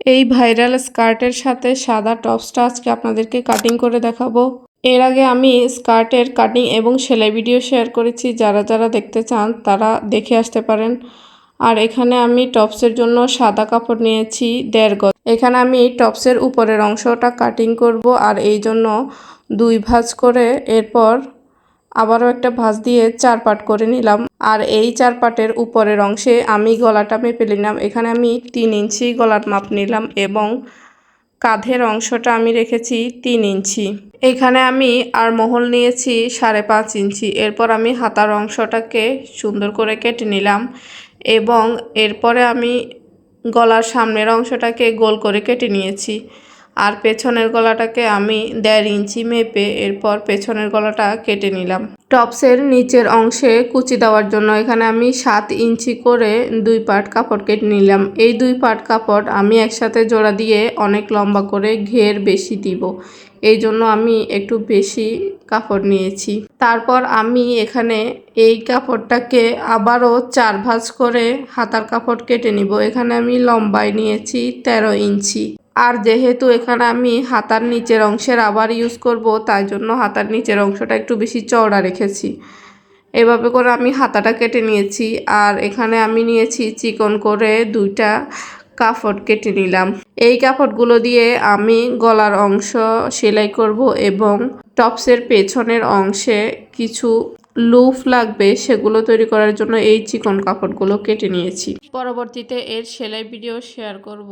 এই ভাইরাল স্কার্টের সাথে সাদা টপসটা আজকে আপনাদেরকে কাটিং করে দেখাবো। এর আগে আমি স্কার্টের কাটিং এবং সেলাই ভিডিও শেয়ার করেছি, যারা যারা দেখতে চান তারা দেখে আসতে পারেন। আর এখানে আমি টপসের জন্য সাদা কাপড় নিয়েছি 1.5 গজ। এখানে আমি টপসের উপরের অংশটা কাটিং করব, আর এই জন্য 2 ভাঁজ করে এরপর আবারও একটা ভাঁজ দিয়ে 4 পার্ট করে নিলাম। আর এই 4 পার্টের উপরের অংশে আমি গলাটা মেপে নিলাম। এখানে আমি 3 ইঞ্চি গলার মাপ নিলাম এবং কাঁধের অংশটা আমি রেখেছি 3 ইঞ্চি। এখানে আমি আরমহল নিয়েছি 5.5 ইঞ্চি। এরপর আমি হাতার অংশটাকে সুন্দর করে কেটে নিলাম এবং এরপরে আমি গলার সামনের অংশটাকে গোল করে কেটে নিয়েছি। আর পেছনের গলাটাকে আমি 1.5 ইঞ্চি মেপে এরপর পেছনের গলাটা কেটে নিলাম। টপসের নিচের অংশে কুচি দেওয়ার জন্য এখানে আমি 7 ইঞ্চি করে 2 পার্ট কাপড় কেটে নিলাম। এই 2 পার্ট কাপড় আমি একসাথে জোড়া দিয়ে অনেক লম্বা করে ঘের বেশি দিব, এই জন্য আমি একটু বেশি কাপড় নিয়েছি। তারপর আমি এখানে এই কাপড়টাকে আবারও 4 ভাঁজ করে হাতার কাপড় কেটে নিব। এখানে আমি লম্বায় নিয়েছি 13 ইঞ্চি। আর যেহেতু এখানে আমি হাতার নিচের অংশের আবার ইউজ করব, তাই জন্য হাতার নিচের অংশটা একটু বেশি চওড়া রেখেছি। এভাবে করে আমি হাতাটা কেটে নিয়েছি। আর এখানে আমি নিয়েছি চিকন করে 2টা কাপড় কেটে নিলাম। এই কাপড়গুলো দিয়ে আমি গলার অংশ সেলাই করব এবং টপসের পেছনের অংশে কিছু লুফ লাগবে, সেগুলো তৈরি করার জন্য এই চিকন কাপড়গুলো কেটে নিয়েছি। পরবর্তীতে এর সেলাই ভিডিও শেয়ার করব।